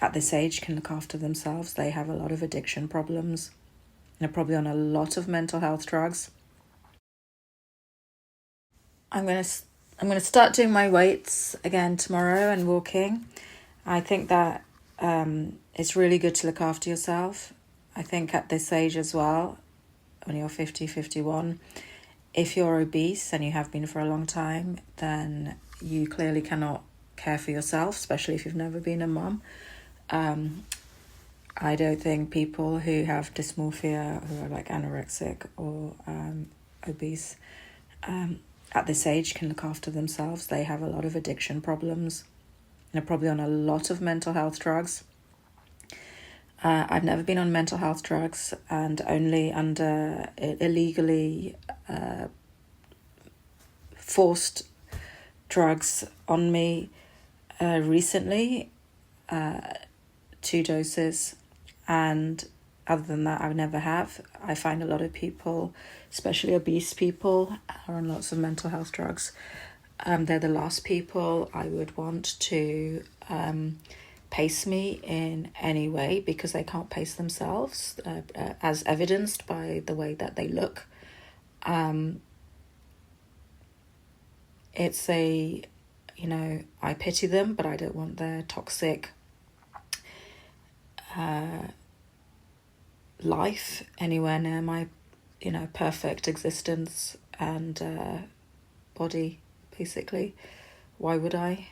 at this age can look after themselves. They have a lot of addiction problems. They're probably on a lot of mental health drugs. I'm gonna start doing my weights again tomorrow and walking. I think that it's really good to look after yourself. I think at this age as well, when you're 50, 51, if you're obese and you have been for a long time, then you clearly cannot care for yourself, especially if you've never been a mum. I don't think people who have dysmorphia, who are like anorexic or obese, at this age can look after themselves. They have a lot of addiction problems. They're probably on a lot of mental health drugs. I've never been on mental health drugs and only under illegally forced drugs on me recently, 2 doses, and other than that I never have. I find a lot of people, especially obese people, are on lots of mental health drugs. They're the last people I would want to pace me in any way, because they can't pace themselves, as evidenced by the way that they look. It's I pity them, but I don't want their toxic life anywhere near my, perfect existence and body, basically. Why would I?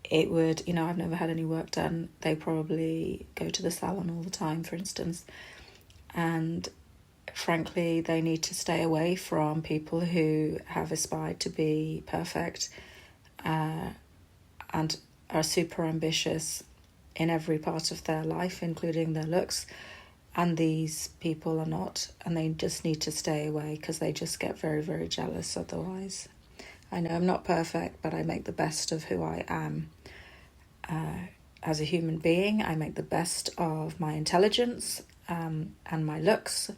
It would, I've never had any work done. They probably go to the salon all the time, for instance. And frankly, they need to stay away from people who have aspired to be perfect and are super ambitious in every part of their life, including their looks. And these people are not, and they just need to stay away because they just get very, very jealous otherwise. I know I'm not perfect, but I make the best of who I am. As a human being, I make the best of my intelligence and my looks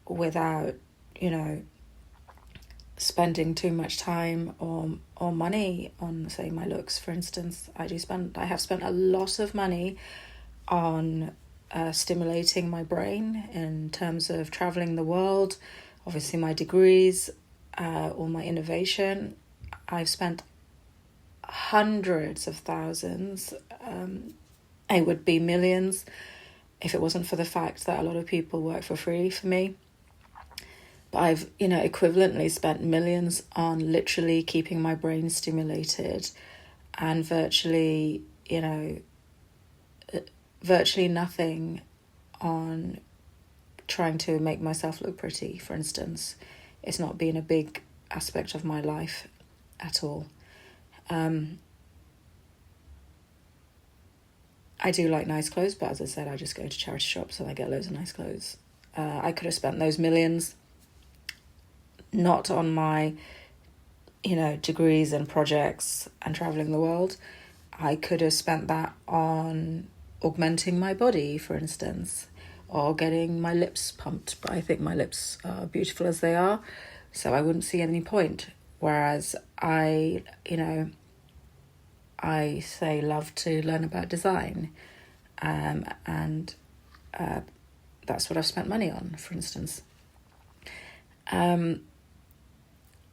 without, spending too much time or money on, say, my looks, for instance. I have spent a lot of money on stimulating my brain in terms of traveling the world, obviously my degrees, all my innovation. I've spent hundreds of thousands, it would be millions if it wasn't for the fact that a lot of people work for free for me. But I've, equivalently spent millions on literally keeping my brain stimulated, and virtually nothing on trying to make myself look pretty, for instance. It's not been a big aspect of my life at all. I do like nice clothes, but as I said, I just go to charity shops and I get loads of nice clothes. I could have spent those millions not on my, degrees and projects and traveling the world. I could have spent that on augmenting my body, for instance, or getting my lips pumped. But I think my lips are beautiful as they are, so I wouldn't see any point. Whereas I say love to learn about design, and that's what I've spent money on, for instance.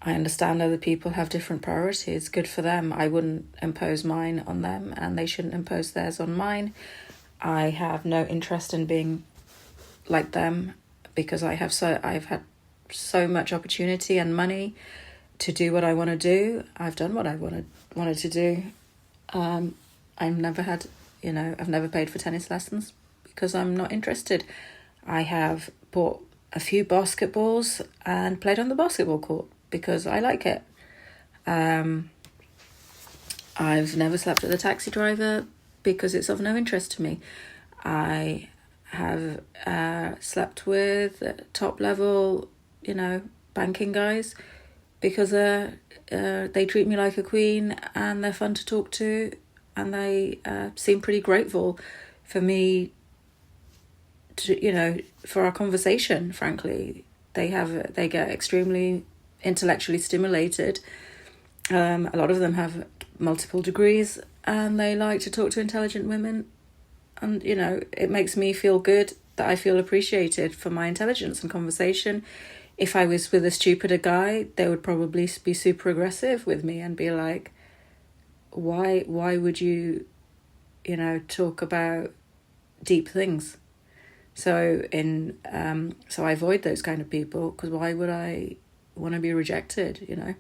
I understand other people have different priorities. Good for them. I wouldn't impose mine on them, and they shouldn't impose theirs on mine. I have no interest in being like them because I've had so much opportunity and money to do what I want to do. I've done what I wanted to do. I've never paid for tennis lessons because I'm not interested. I have bought a few basketballs and played on the basketball court because I like it. I've never slept with a taxi driver because it's of no interest to me. I have slept with top level, banking guys because they treat me like a queen and they're fun to talk to, and they seem pretty grateful for me to, for our conversation, frankly. They get extremely intellectually stimulated. A lot of them have multiple degrees and they like to talk to intelligent women. And, you know, it makes me feel good that I feel appreciated for my intelligence and conversation. If I was with a stupider guy, they would probably be super aggressive with me and be like, why would you, you know, talk about deep things? So I avoid those kind of people, because why would I want to be rejected, you know?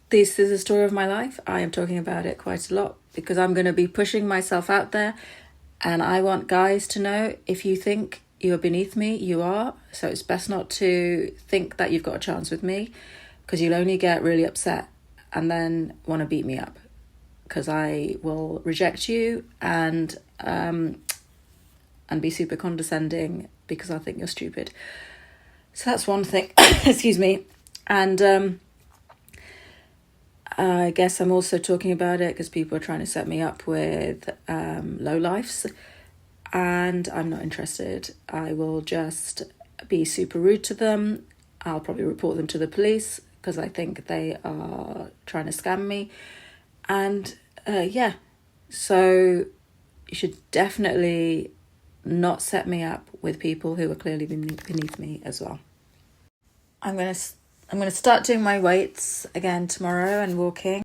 This is the story of my life. I am talking about it quite a lot because I'm going to be pushing myself out there, and I want guys to know, if you think you're beneath me, you are. So it's best not to think that you've got a chance with me, because you'll only get really upset and then want to beat me up, because I will reject you and be super condescending because I think you're stupid. So that's one thing. Excuse me. And I guess I'm also talking about it because people are trying to set me up with lowlifes, and I'm not interested. I will just be super rude to them. I'll probably report them to the police because I think they are trying to scam me. And so you should definitely not set me up with people who are clearly beneath me as well. I'm going to start doing my weights again tomorrow and walking.